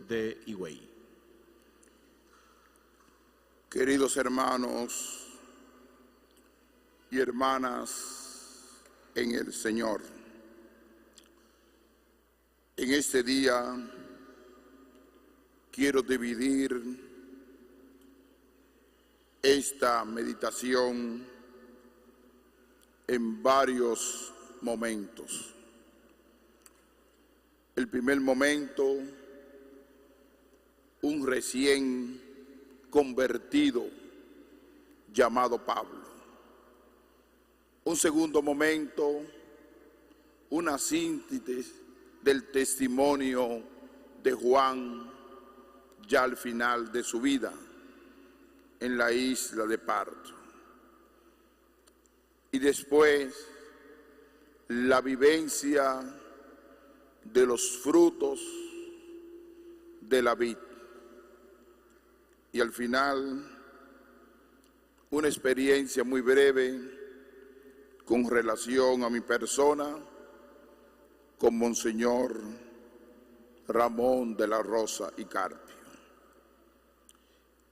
de Higüey. Queridos hermanos y hermanas en el Señor, en este día quiero dividir esta meditación en varios momentos. El primer momento, un recién convertido llamado Pablo. Un segundo momento, una síntesis del testimonio de Juan ya al final de su vida en la isla de Patmos. Y después la vivencia de los frutos de la vid. Y al final, una experiencia muy breve con relación a mi persona con Monseñor Ramón de la Rosa y Carpio.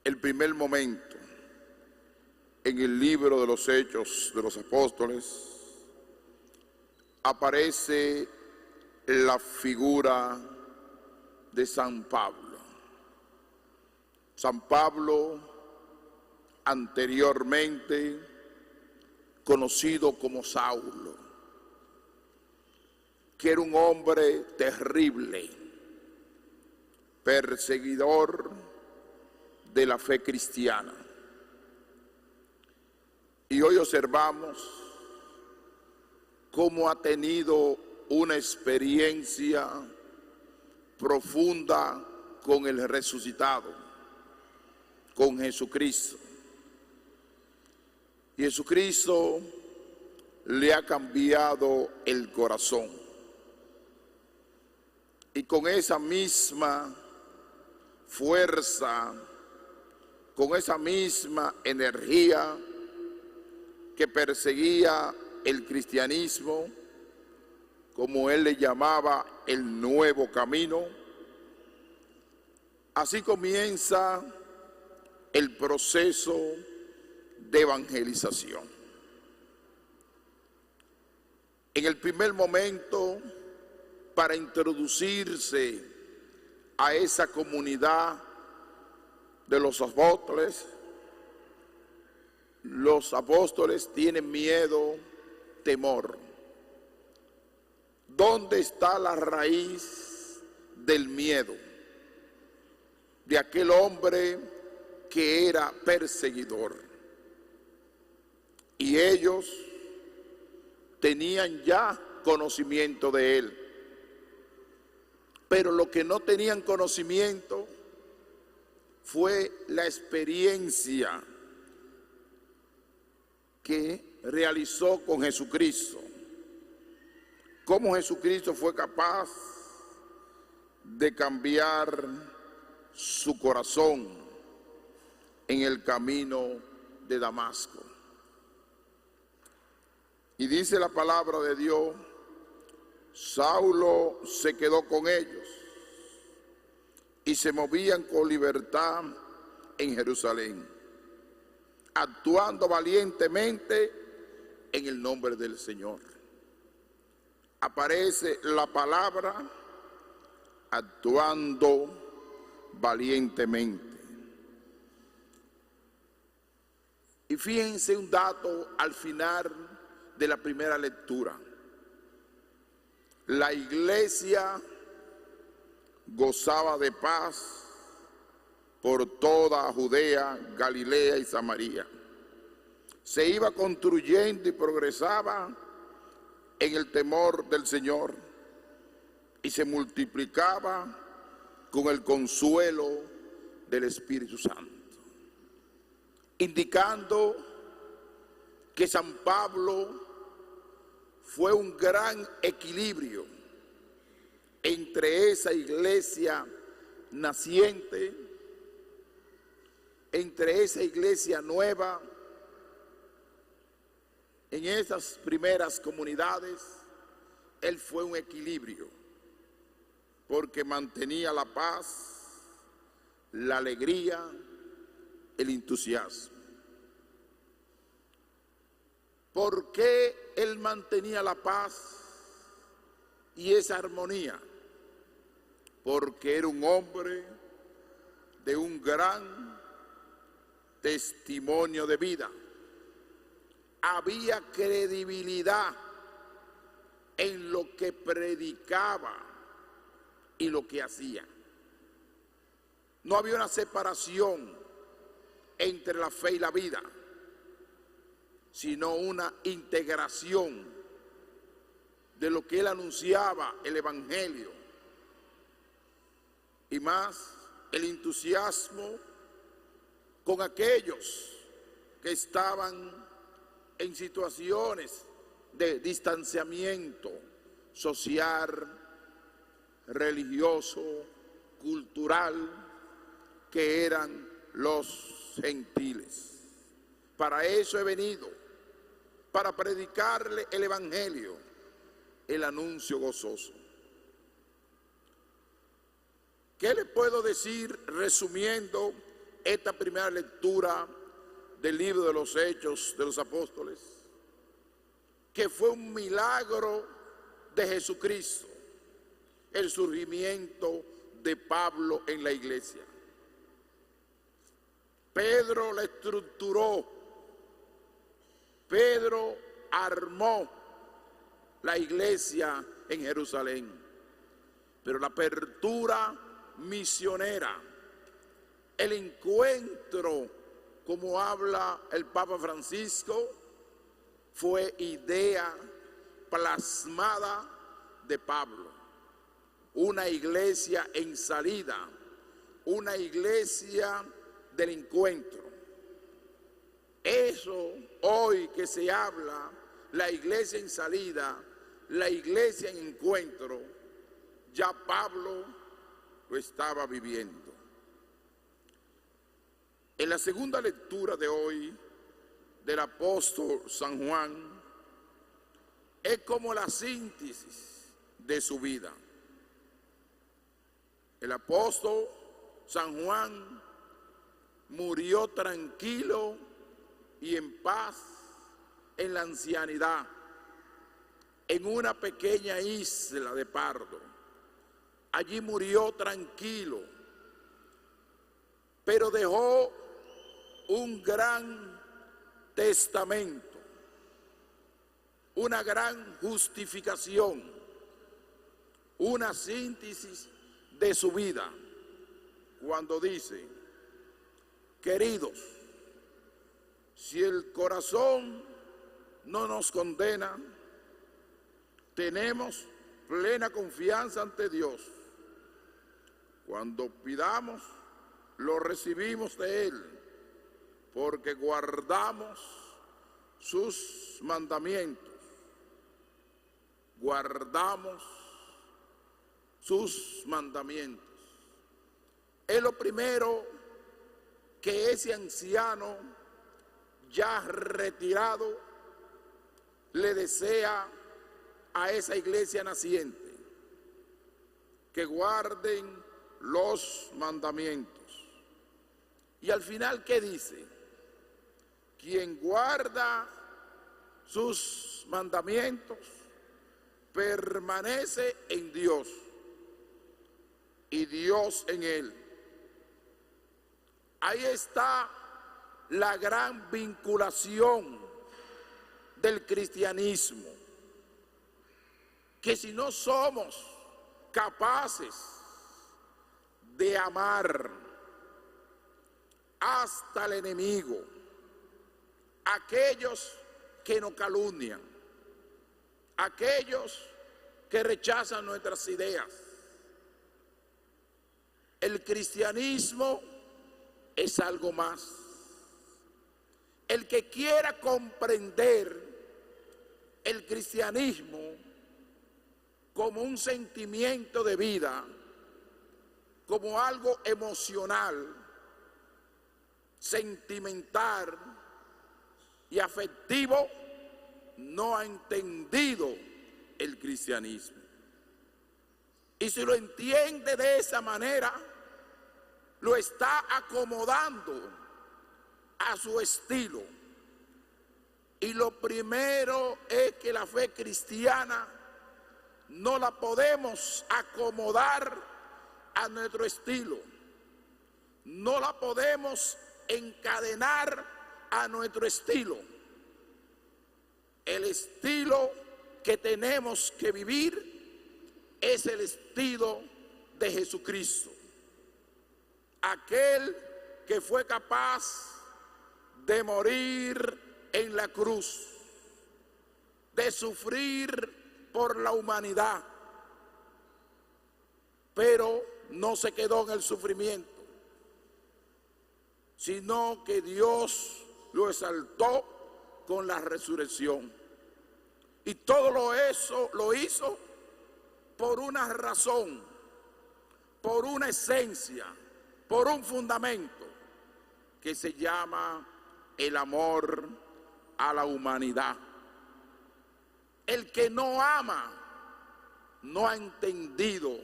El primer momento, en el libro de los Hechos de los Apóstoles, aparece la figura de San Pablo. San Pablo, anteriormente conocido como Saulo, que era un hombre terrible, perseguidor de la fe cristiana. Y hoy observamos cómo ha tenido una experiencia profunda con el resucitado, con Jesucristo. Y Jesucristo le ha cambiado el corazón. Y con esa misma fuerza, con esa misma energía que perseguía el cristianismo, como él le llamaba el nuevo camino, así comienza el proceso de evangelización. En el primer momento, para introducirse a esa comunidad de los apóstoles tienen miedo, temor. ¿Dónde está la raíz del miedo? De aquel hombre que era perseguidor. Y ellos tenían ya conocimiento de él. Pero lo que no tenían conocimiento fue la experiencia que realizó con Jesucristo. Cómo Jesucristo fue capaz de cambiar su corazón en el camino de Damasco. Y dice la palabra de Dios, Saulo se quedó con ellos y se movían con libertad en Jerusalén, actuando valientemente en el nombre del Señor. Aparece la palabra actuando valientemente. Y fíjense un dato al final de la primera lectura. La iglesia gozaba de paz por toda Judea, Galilea y Samaria. Se iba construyendo y progresaba en el temor del Señor y se multiplicaba con el consuelo del Espíritu Santo, indicando que San Pablo fue un gran equilibrio entre esa iglesia naciente, entre esa iglesia nueva, en esas primeras comunidades. Él fue un equilibrio, porque mantenía la paz la alegría, el entusiasmo. ¿Por qué él mantenía la paz y esa armonía? Porque era un hombre de un gran testimonio de vida. Había credibilidad en lo que predicaba y lo que hacía. No había una separación entre la fe y la vida, sino una integración de lo que él anunciaba, el Evangelio, y más el entusiasmo con aquellos que estaban en situaciones de distanciamiento social, religioso, cultural, que eran los gentiles. Para eso he venido, para predicarle el Evangelio, el anuncio gozoso. ¿Qué le puedo decir resumiendo esta primera lectura del libro de los Hechos de los Apóstoles? Que fue un milagro de Jesucristo el surgimiento de Pablo en la iglesia. Pedro la estructuró, Pedro armó la iglesia en Jerusalén, pero la apertura misionera, el encuentro, como habla el Papa Francisco, fue idea plasmada de Pablo. Una iglesia en salida, una iglesia del encuentro. Eso hoy que se habla, la iglesia en salida, la iglesia en encuentro, ya Pablo lo estaba viviendo. En la segunda lectura de hoy del apóstol San Juan, es como la síntesis de su vida. El apóstol San Juan murió tranquilo y en paz en la ancianidad, en una pequeña isla de Pardo. Allí murió tranquilo, pero dejó un gran testamento, una gran justificación, una síntesis de su vida, cuando dice: queridos, si el corazón no nos condena, tenemos plena confianza ante Dios. Cuando pidamos, lo recibimos de Él, porque guardamos sus mandamientos. Guardamos sus mandamientos. Es lo primero que ese anciano ya retirado le desea a esa iglesia naciente: que guarden los mandamientos. Y al final, ¿qué dice? Quien guarda sus mandamientos permanece en Dios y Dios en él. Ahí está la gran vinculación del cristianismo, que si no somos capaces de amar hasta el enemigo, aquellos que nos calumnian, aquellos que rechazan nuestras ideas, el cristianismo es algo más. El que quiera comprender el cristianismo como un sentimiento de vida, como algo emocional, sentimental y afectivo, no ha entendido el cristianismo. Y si lo entiende de esa manera, lo está acomodando a su estilo. Y lo primero es que la fe cristiana no la podemos acomodar a nuestro estilo. No la podemos encadenar a nuestro estilo. El estilo que tenemos que vivir es el estilo de Jesucristo. Aquel que fue capaz de morir en la cruz, de sufrir por la humanidad, pero no se quedó en el sufrimiento, sino que Dios lo exaltó con la resurrección. Y todo eso lo hizo por una razón, por una esencia, por un fundamento que se llama el amor a la humanidad. El que no ama no ha entendido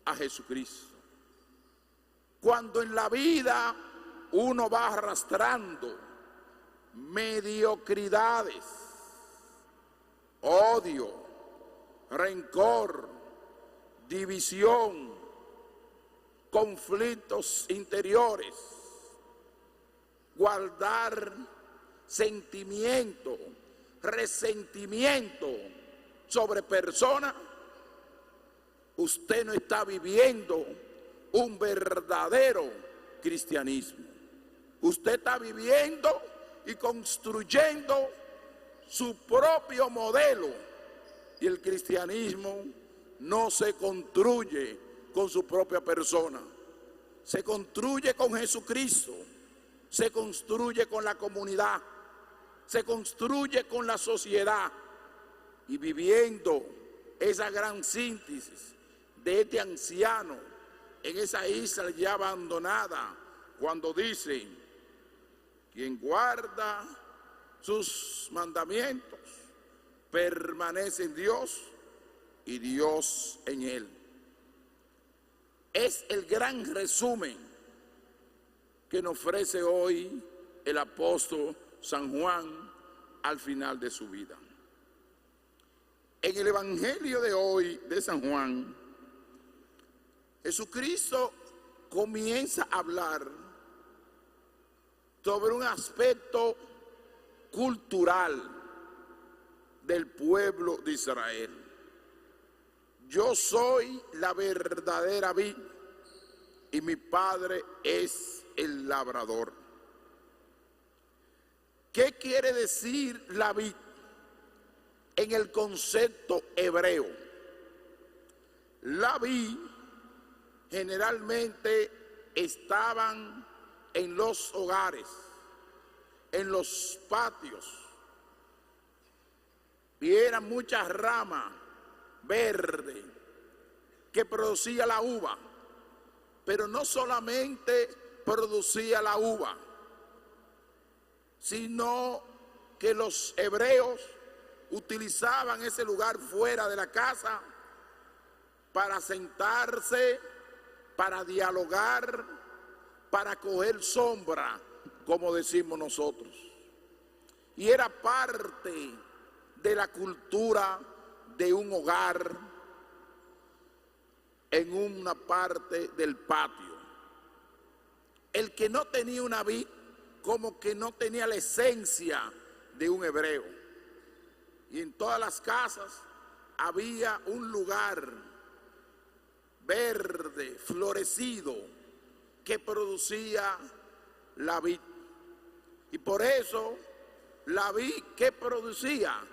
a Jesucristo. Cuando en la vida uno va arrastrando mediocridades, odio, rencor, división, conflictos interiores, guardar sentimiento, resentimiento sobre personas, usted no está viviendo un verdadero cristianismo. Usted está viviendo y construyendo su propio modelo, y el cristianismo no se construye con su propia persona, se construye con Jesucristo, se construye con la comunidad, se construye con la sociedad. Y viviendo esa gran síntesis de este anciano en esa isla ya abandonada, cuando dice: quien guarda sus mandamientos permanece en Dios y Dios en él. Es el gran resumen que nos ofrece hoy el apóstol San Juan al final de su vida. En el evangelio de hoy de San Juan, Jesucristo comienza a hablar sobre un aspecto cultural del pueblo de Israel. Yo soy la verdadera vid y mi padre es el labrador. ¿Qué quiere decir la vid en el concepto hebreo? La vid generalmente estaban en los hogares, en los patios, y eran muchas ramas verdes que producía la uva, pero no solamente producía la uva, sino que los hebreos utilizaban ese lugar fuera de la casa para sentarse, para dialogar, para coger sombra, como decimos nosotros. Y era parte de la cultura de un hogar en una parte del patio. El que no tenía una vid, como que no tenía la esencia de un hebreo. Y en todas las casas había un lugar verde, florecido, que producía la vid. Y por eso la vid que producía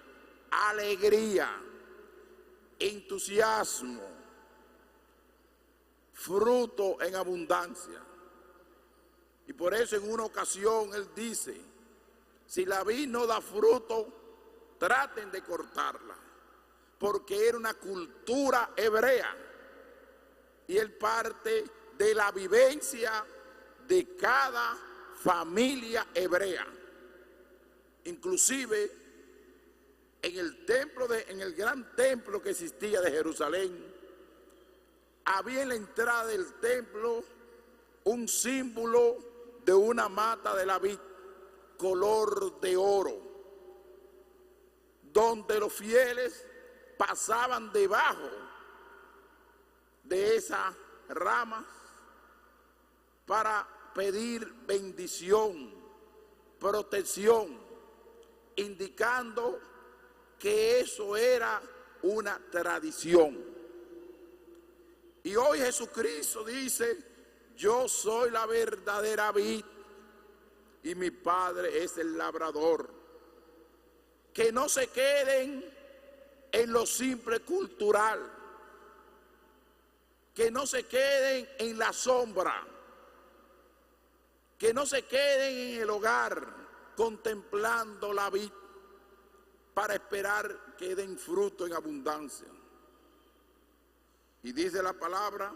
alegría, entusiasmo, fruto en abundancia. Y por eso en una ocasión él dice: si la vid no da fruto, traten de cortarla, porque era una cultura hebrea y él parte de la vivencia de cada familia hebrea. Inclusive en el gran templo que existía de Jerusalén, había en la entrada del templo un símbolo de una mata de la vid color de oro, donde los fieles pasaban debajo de esas ramas para pedir bendición, protección, indicando que eso era una tradición. Y hoy Jesucristo dice: yo soy la verdadera vid y mi Padre es el labrador. Que no se queden en lo simple cultural, que no se queden en la sombra, que no se queden en el hogar contemplando la vid para esperar que den fruto en abundancia. Y dice la palabra: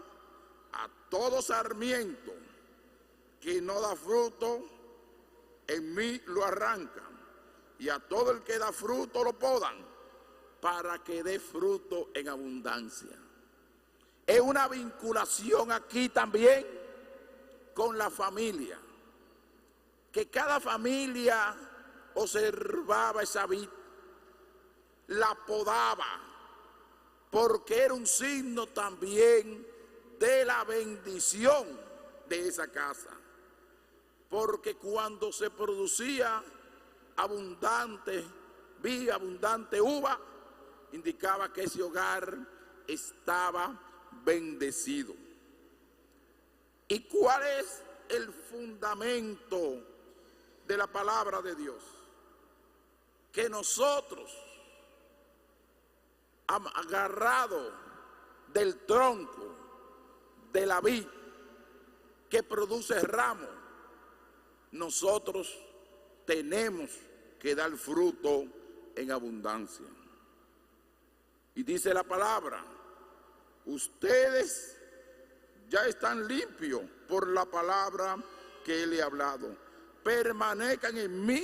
a todo sarmiento que no da fruto, en mí lo arrancan, y a todo el que da fruto lo podan, para que dé fruto en abundancia. Es una vinculación aquí también con la familia, que cada familia observaba esa vid, la podaba, porque era un signo también de la bendición de esa casa. Porque cuando se producía abundante vid, abundante uva, indicaba que ese hogar estaba bendecido. ¿Y cuál es el fundamento de la palabra de Dios? Que nosotros, agarrado del tronco de la vid que produce ramos, nosotros tenemos que dar fruto en abundancia. Y dice la palabra: ustedes ya están limpios por la palabra que Él le ha hablado. Permanezcan en mí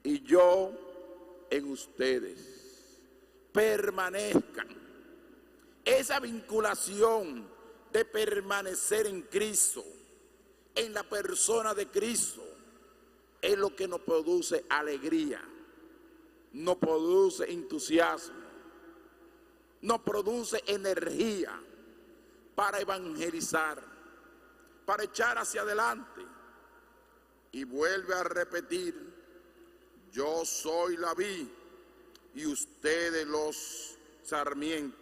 y yo en ustedes. Permanezcan. Esa vinculación de permanecer en Cristo, en la persona de Cristo, es lo que nos produce alegría, nos produce entusiasmo, nos produce energía para evangelizar, para echar hacia adelante. Y vuelve a repetir: yo soy la vid y ustedes los sarmientos.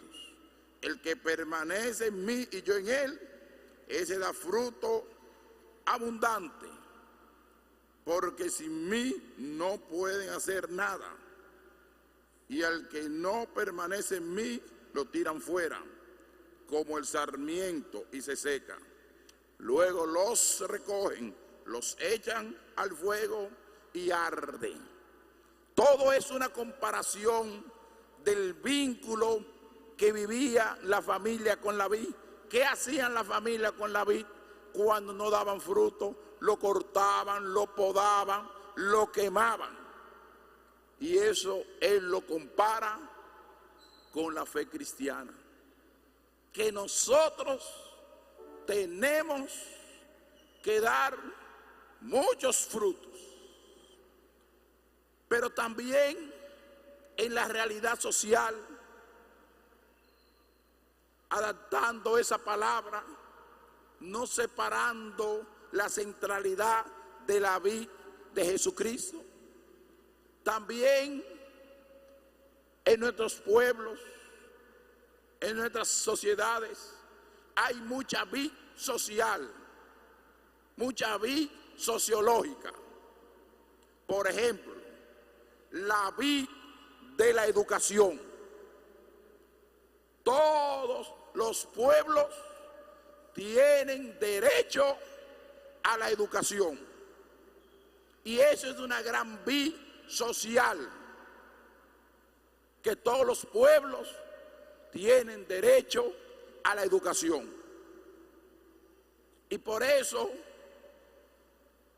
El que permanece en mí y yo en él, ese da fruto abundante, porque sin mí no pueden hacer nada. Y al que no permanece en mí, lo tiran fuera, como el sarmiento, y se seca. Luego los recogen, los echan al fuego y arden. Todo es una comparación del vínculo que vivía la familia con la vid. ¿Qué hacían la familia con la vid? Cuando no daban fruto, lo cortaban, lo podaban, lo quemaban. Y eso él lo compara con la fe cristiana, que nosotros tenemos que dar muchos frutos, pero también en la realidad social, adaptando esa palabra, no separando la centralidad de la vid de Jesucristo. También en nuestros pueblos, en nuestras sociedades, hay mucha vid social, mucha vid sociológica. Por ejemplo, la vid de la educación. Todos los pueblos tienen derecho a la educación. Y eso es una gran vid social, que todos los pueblos tienen derecho a la educación. Y por eso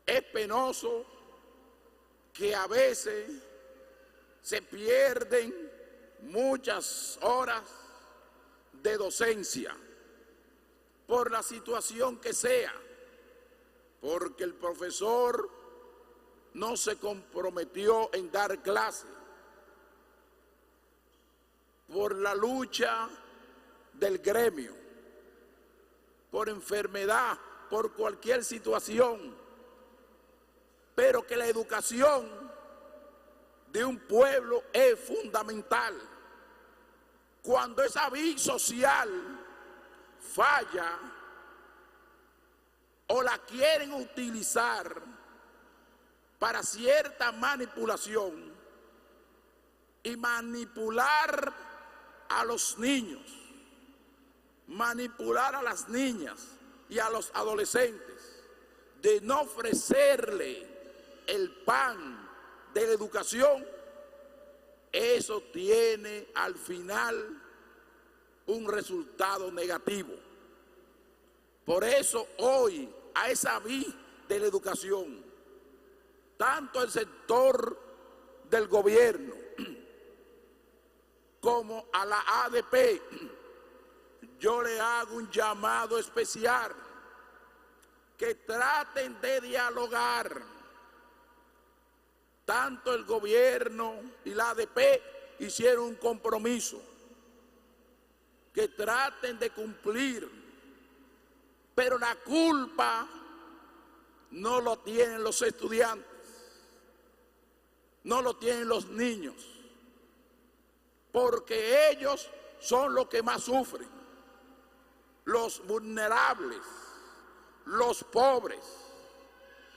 es penoso que a veces se pierden muchas horas de docencia por la situación que sea, porque el profesor no se comprometió en dar clase, por la lucha del gremio, por enfermedad, por cualquier situación, pero que la educación de un pueblo es fundamental. Cuando esa vida social falla o la quieren utilizar para cierta manipulación y manipular a los niños, manipular a las niñas y a los adolescentes, de no ofrecerle el pan de la educación, eso tiene al final un resultado negativo. Por eso hoy a esa vía de la educación, tanto el sector del gobierno como a la ADP, yo le hago un llamado especial, que traten de dialogar. Tanto el gobierno y la ADP hicieron un compromiso, que traten de cumplir, pero la culpa no lo tienen los estudiantes, no lo tienen los niños, porque ellos son los que más sufren, los vulnerables, los pobres.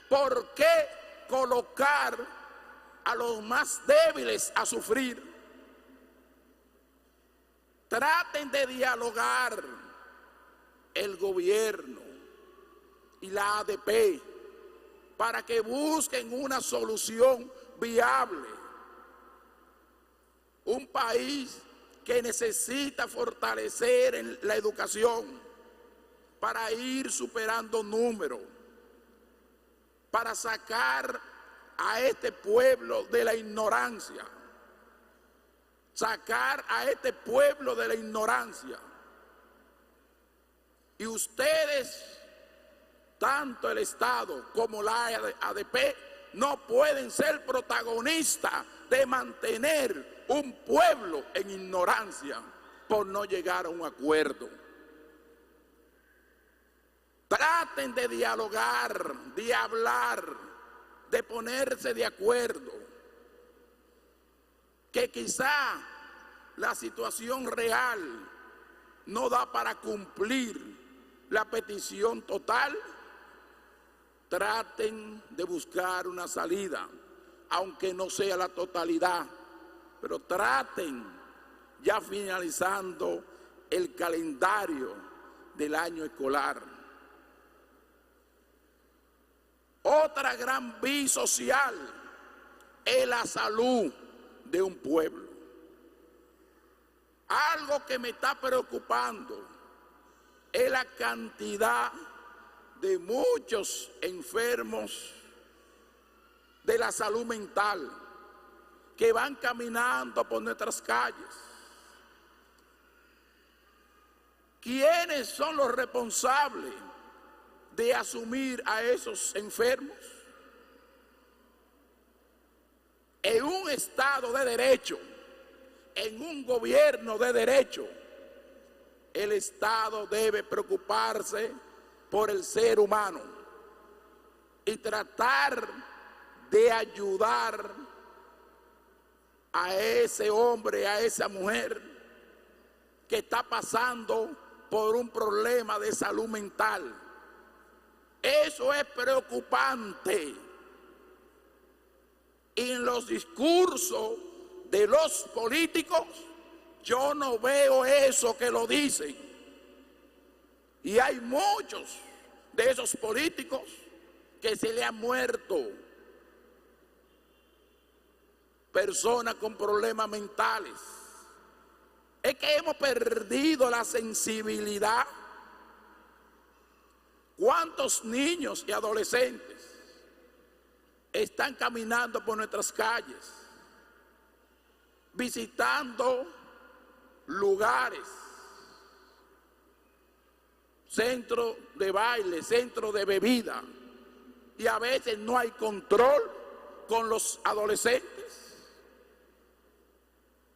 ¿Por qué colocar a los más débiles a sufrir? Traten de dialogar el gobierno y la ADP para que busquen una solución viable. Un país que necesita fortalecer en la educación para ir superando números, para sacar a este pueblo de la ignorancia, sacar a este pueblo de la ignorancia. Y ustedes, tanto el Estado como la ADP, no pueden ser protagonistas de mantener un pueblo en ignorancia por no llegar a un acuerdo. Traten de dialogar, de hablar, de ponerse de acuerdo, que quizá la situación real no da para cumplir la petición total. Traten de buscar una salida, aunque no sea la totalidad, pero traten, ya finalizando el calendario del año escolar. Otra gran vía social es la salud de un pueblo. Algo que me está preocupando es la cantidad de muchos enfermos de la salud mental que van caminando por nuestras calles. ¿Quiénes son los responsables de asumir a esos enfermos? En un Estado de derecho, en un gobierno de derecho, el Estado debe preocuparse por el ser humano y tratar de ayudar a ese hombre, a esa mujer que está pasando por un problema de salud mental. Eso es preocupante. Y en los discursos de los políticos yo no veo eso que lo dicen. Y hay muchos de esos políticos que se le han muerto personas con problemas mentales. Es que hemos perdido la sensibilidad. ¿Cuántos niños y adolescentes están caminando por nuestras calles, visitando lugares centro de baile, centro de bebida, y a veces no hay control con los adolescentes.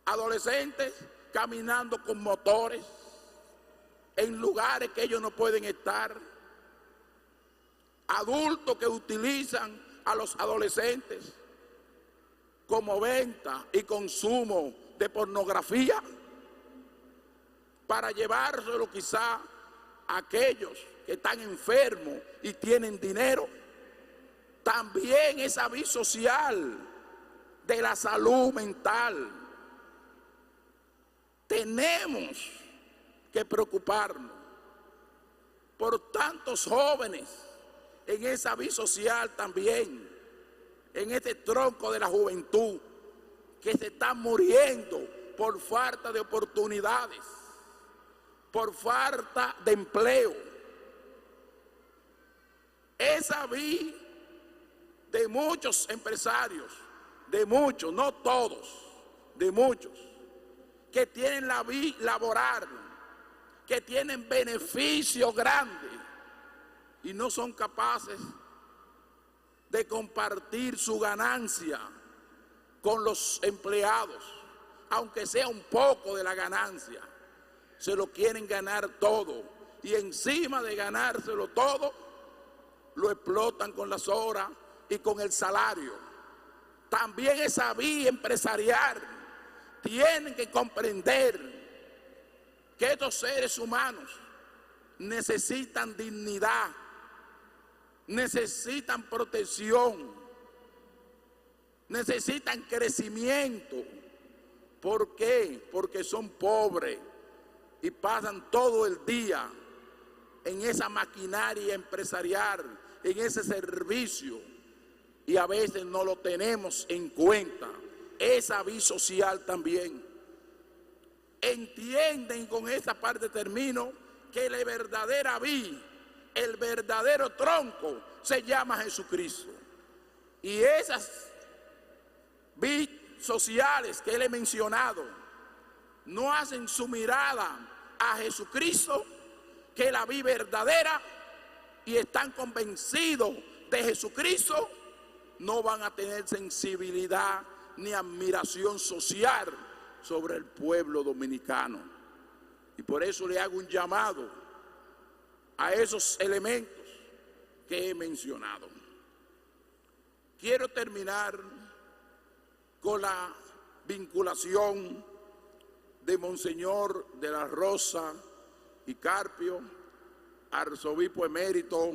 Adolescentes caminando con motores en lugares que ellos no pueden estar. Adultos que utilizan a los adolescentes como venta y consumo de pornografía para llevárselo quizá a aquellos que están enfermos y tienen dinero. También esa vida social de la salud mental. Tenemos que preocuparnos por tantos jóvenes en esa vida social también, en este tronco de la juventud, que se están muriendo por falta de oportunidades, por falta de empleo. Esa vida de muchos empresarios, de muchos, no todos, de muchos, que tienen la vida laboral, que tienen beneficios grandes y no son capaces de compartir su ganancia con los empleados, aunque sea un poco de la ganancia. Se lo quieren ganar todo y encima de ganárselo todo, lo explotan con las horas y con el salario. También esa vida empresarial tienen que comprender que estos seres humanos necesitan dignidad, necesitan protección, necesitan crecimiento. ¿Por qué? Porque son pobres y pasan todo el día en esa maquinaria empresarial, en ese servicio, y a veces no lo tenemos en cuenta. Esa vida social también. Entienden, con esa parte termino, que la verdadera vida, el verdadero tronco, se llama Jesucristo. Y esas vidas sociales que él he mencionado no hacen su mirada a Jesucristo, que es la vida verdadera, y están convencidos de Jesucristo, no van a tener sensibilidad ni admiración social sobre el pueblo dominicano. Y por eso le hago un llamado a esos elementos que he mencionado. Quiero terminar con la vinculación de Monseñor de la Rosa y Carpio, arzobispo emérito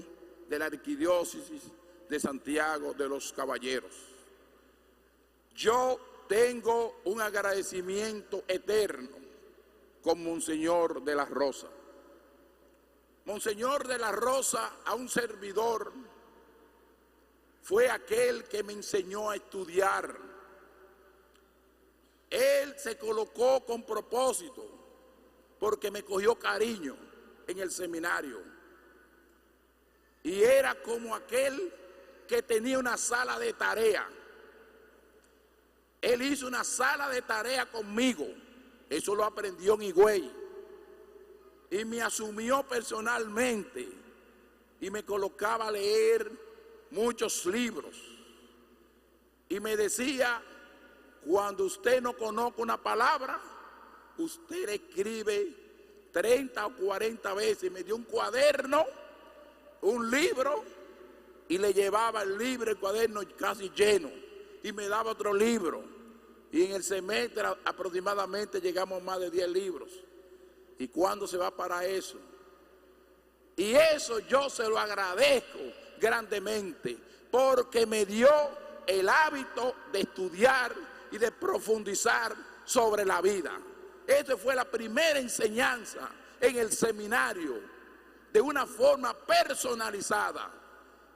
de la Arquidiócesis de Santiago de los Caballeros. Yo tengo un agradecimiento eterno con Monseñor de la Rosa. Monseñor de la Rosa, a un servidor, fue aquel que me enseñó a estudiar. Él se colocó con propósito porque me cogió cariño en el seminario. Y era como aquel que tenía una sala de tarea. Él hizo una sala de tarea conmigo. Eso lo aprendió en Higüey. Y me asumió personalmente y me colocaba a leer muchos libros. Y me decía, cuando usted no conozca una palabra, usted escribe 30 o 40 veces. Me dio un cuaderno, un libro, y le llevaba el libro, el cuaderno casi lleno, y me daba otro libro. Y en el semestre aproximadamente llegamos a más de 10 libros. ¿Y cuándo se va para eso? Y eso yo se lo agradezco grandemente, porque me dio el hábito de estudiar y de profundizar sobre la vida. Esa fue la primera enseñanza en el seminario, de una forma personalizada,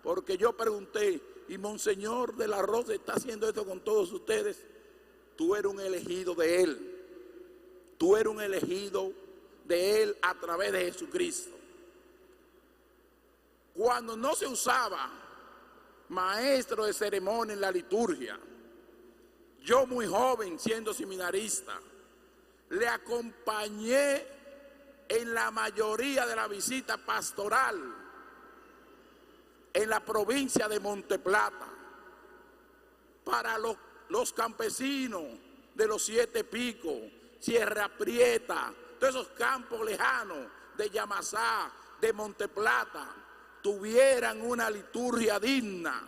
porque yo pregunté, ¿y Monseñor de la Rosa está haciendo esto con todos ustedes? Tú eres un elegido de Él. Tú eres un elegido de Él a través de Jesucristo. Cuando no se usaba maestro de ceremonia en la liturgia, yo muy joven, siendo seminarista, le acompañé en la mayoría de la visita pastoral en la provincia de Monteplata, para los campesinos de los Siete Picos, Sierra Prieta, todos esos campos lejanos de Yamasá, de Monteplata, tuvieran una liturgia digna,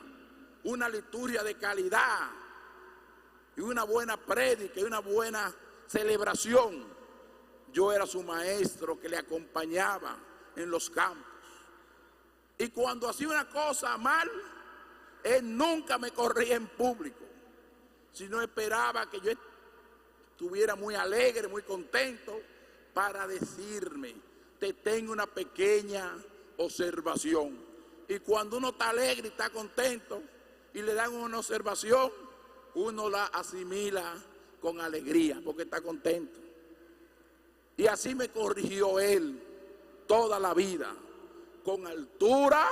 una liturgia de calidad, y una buena prédica y una buena celebración. Yo era su maestro que le acompañaba en los campos. Y cuando hacía una cosa mal, él nunca me corría en público, sino esperaba que yo estuviera muy alegre, muy contento, para decirme: te tengo una pequeña observación. Y cuando uno está alegre y está contento y le dan una observación, uno la asimila con alegría porque está contento. Y así me corrigió él toda la vida, con altura,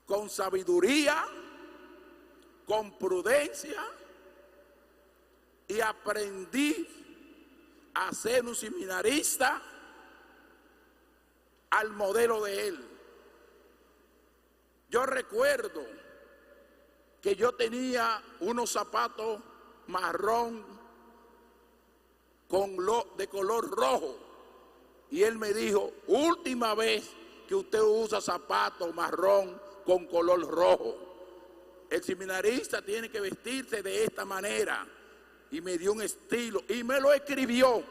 con sabiduría, con prudencia, y aprendí a ser un seminarista al modelo de él. Yo recuerdo que yo tenía unos zapatos marrón de color rojo, y él me dijo: última vez que usted usa zapatos marrón con color rojo, el seminarista tiene que vestirse de esta manera. Y me dio un estilo y me lo escribió.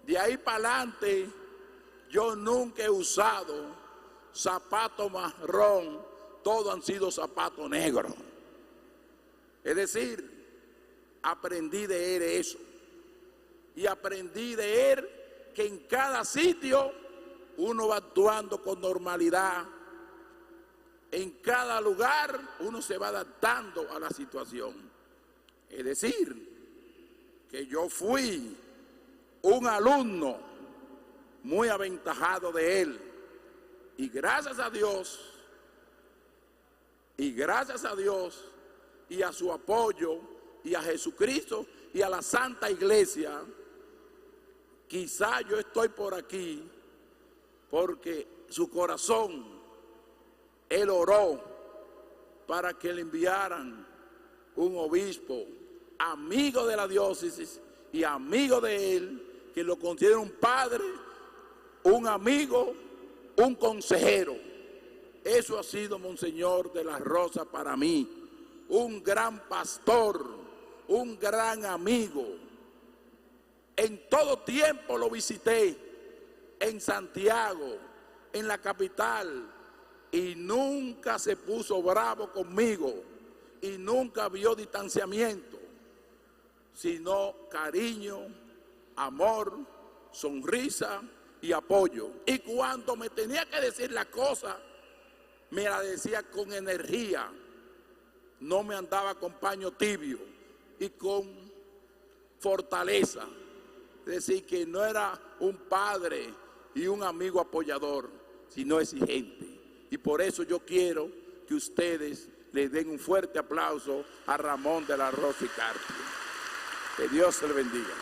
De ahí para adelante yo nunca he usado zapato marrón, todos han sido zapatos negros. Es decir, aprendí de él eso. Y aprendí de él que en cada sitio uno va actuando con normalidad. En cada lugar uno se va adaptando a la situación. Es decir, que yo fui un alumno muy aventajado de él. Y gracias a Dios, y a su apoyo, y a Jesucristo, y a la Santa Iglesia, quizá yo estoy por aquí porque su corazón, él oró para que le enviaran un obispo, amigo de la diócesis y amigo de él, que lo considera un padre, un amigo, un consejero. Eso ha sido Monseñor de la Rosa para mí, un gran pastor, un gran amigo. En todo tiempo lo visité, en Santiago, en la capital, y nunca se puso bravo conmigo, y nunca vio distanciamiento, sino cariño, amor, sonrisa y apoyo. Y cuando me tenía que decir la cosa, me la decía con energía, no me andaba con paño tibio, y con fortaleza. Es decir, que no era un padre y un amigo apoyador, sino exigente. Y por eso yo quiero que ustedes le den un fuerte aplauso a Ramón de la Rosa y Carpio. Que Dios se le bendiga.